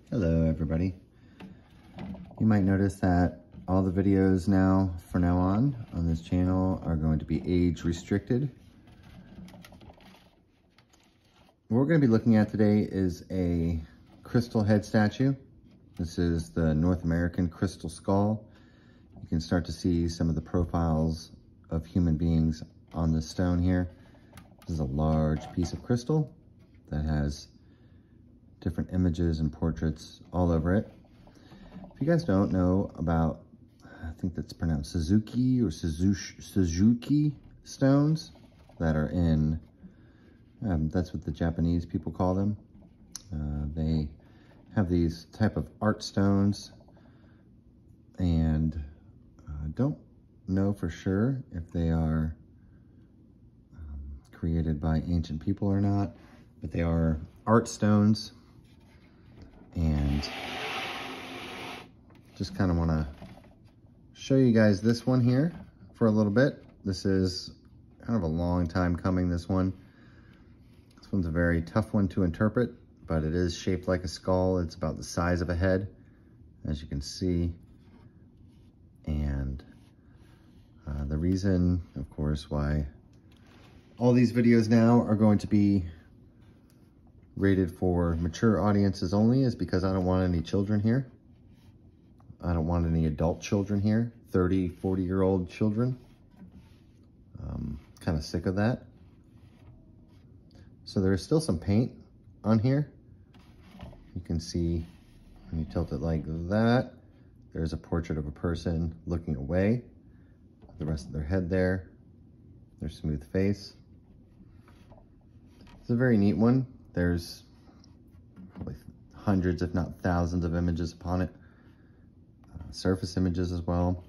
Hello everybody. You might notice that all the videos now, from now on this channel, are going to be age restricted. What we're going to be looking at today is a crystal head statue. This is the North American crystal skull. You can start to see some of the profiles of human beings on this stone here. This is a large piece of crystal that has different images and portraits all over it. If you guys don't know about, I think that's pronounced Suzuki or Suzuki stones that are in, that's what the Japanese people call them. They have these type of art stones, and I don't know for sure if they are created by ancient people or not, but they are art stones. And just kind of want to show you guys this one here for a little bit. This is kind of a long time coming, this one. This one's a very tough one to interpret, but it is shaped like a skull. It's about the size of a head, as you can see. And the reason, of course, why all these videos now are going to be rated for mature audiences only is because I don't want any children here. I don't want any adult children here, 30, 40-year-old children. Kind of sick of that. So there is still some paint on here. You can see when you tilt it like that, there's a portrait of a person looking away. The rest of their head there, their smooth face. It's a very neat one. There's probably hundreds, if not thousands, of images upon it. Surface images as well.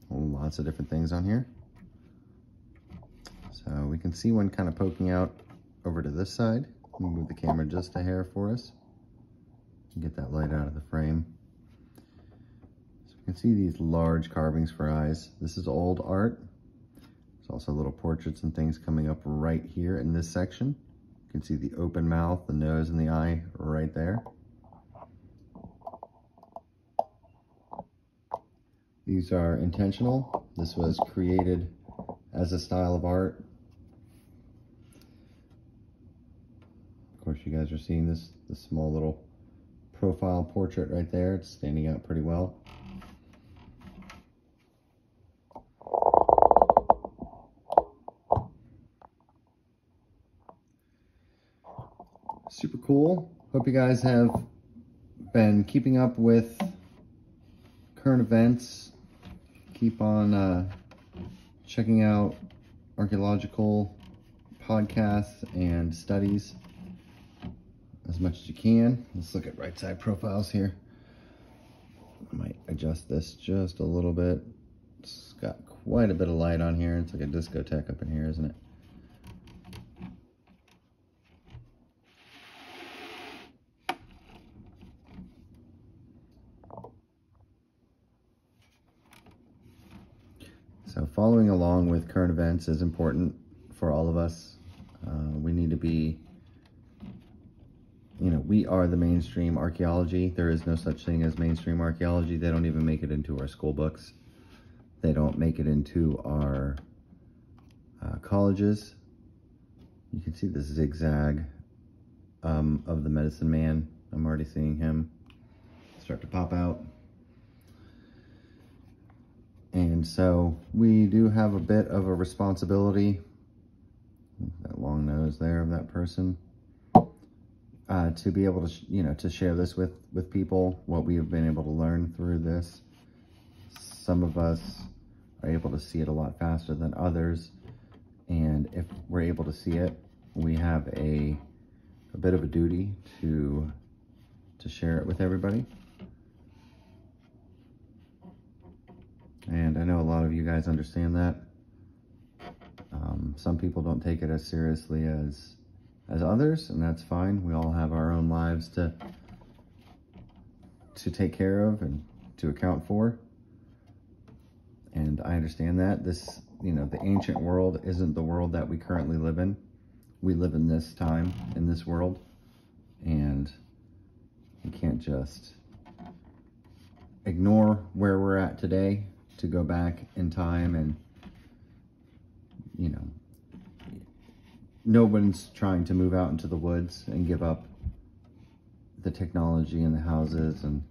Lots of different things on here. So we can see one kind of poking out over to this side. Let me move the camera just a hair for us. Get that light out of the frame. So we can see these large carvings for eyes. This is old art. There's also little portraits and things coming up right here in this section. You can see the open mouth, the nose, and the eye right there. These are intentional. This was created as a style of art. Of course, you guys are seeing this small little profile portrait right there. It's standing out pretty well. Super cool. Hope you guys have been keeping up with current events. Keep on checking out archaeological podcasts and studies as much as you can. Let's look at right side profiles here. I might adjust this just a little bit. It's got quite a bit of light on here. It's like a discotheque up in here, isn't it? So following along with current events is important for all of us. We need to be, we are the mainstream archaeology. There is no such thing as mainstream archaeology. They don't even make it into our school books. They don't make it into our colleges. You can see the zigzag of the medicine man. I'm already seeing him start to pop out. And so we do have a bit of a responsibility, that long nose there of that person, to be able to, to share this with people, what we have been able to learn through this. Some of us are able to see it a lot faster than others. And if we're able to see it, we have a bit of a duty to share it with everybody. And I know a lot of you guys understand that. Some people don't take it as seriously as others, and that's fine. We all have our own lives to take care of and to account for. And I understand that. This, the ancient world isn't the world that we currently live in. We live in this time, in this world. And You can't just ignore where we're at today to go back in time. And, you know, no one's trying to move out into the woods and give up the technology and the houses and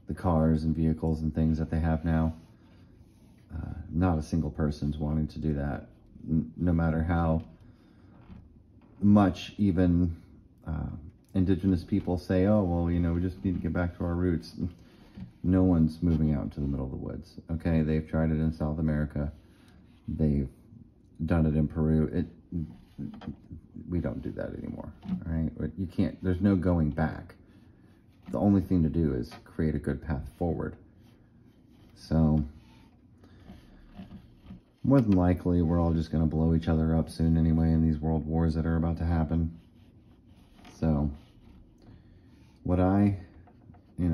the cars and vehicles and things that they have now. Not a single person's wanting to do that, no matter how much even indigenous people say, oh, well, you know, we just need to get back to our roots. No one's moving out into the middle of the woods, okay? They've tried it in South America. They've done it in Peru. We don't do that anymore, all right? You can't, there's no going back. The only thing to do is create a good path forward. So, more than likely, we're all just going to blow each other up soon anyway in these world wars that are about to happen. So,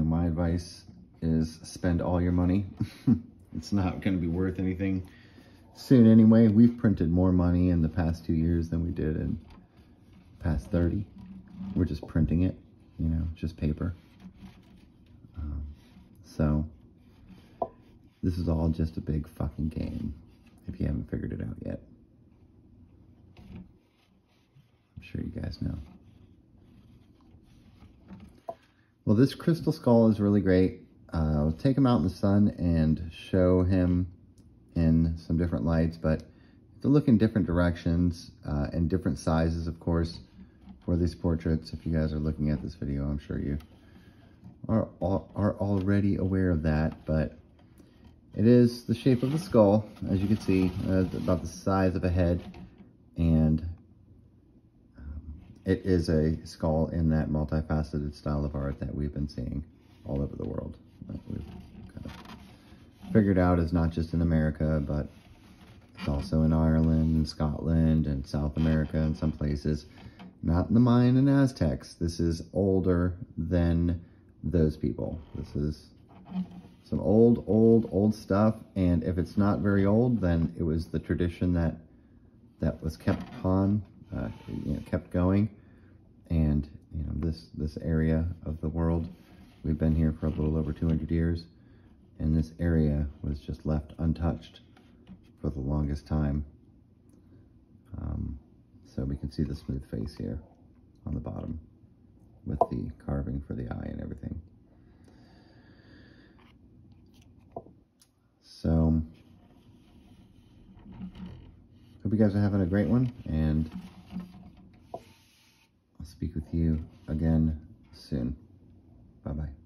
my advice is spend all your money. It's not going to be worth anything soon anyway. We've printed more money in the past 2 years than we did in the past 30. We're just printing it, you know, just paper. So, this is all just a big fucking game, if you haven't figured it out yet. I'm sure you guys know. Well, this crystal skull is really great. Take him out in the sun and show him in some different lights, but to look in different directions and different sizes, of course, for these portraits. If you guys are looking at this video, I'm sure you are already aware of that, but it is the shape of the skull, as you can see, about the size of a head, and it is a skull in that multifaceted style of art that we've been seeing all over the world. That we've kind of figured out is not just in America, but it's also in Ireland and Scotland and South America and some places. Not in the Mayan and Aztecs. This is older than those people. This is some old stuff, and if it's not very old, then it was the tradition that was kept upon, kept going. And you know, this area of the world, we've been here for a little over 200 years, and this area was just left untouched for the longest time. So we can see the smooth face here on the bottom with the carving for the eye and everything. So, hope you guys are having a great one, and I'll speak with you again soon. Bye-bye.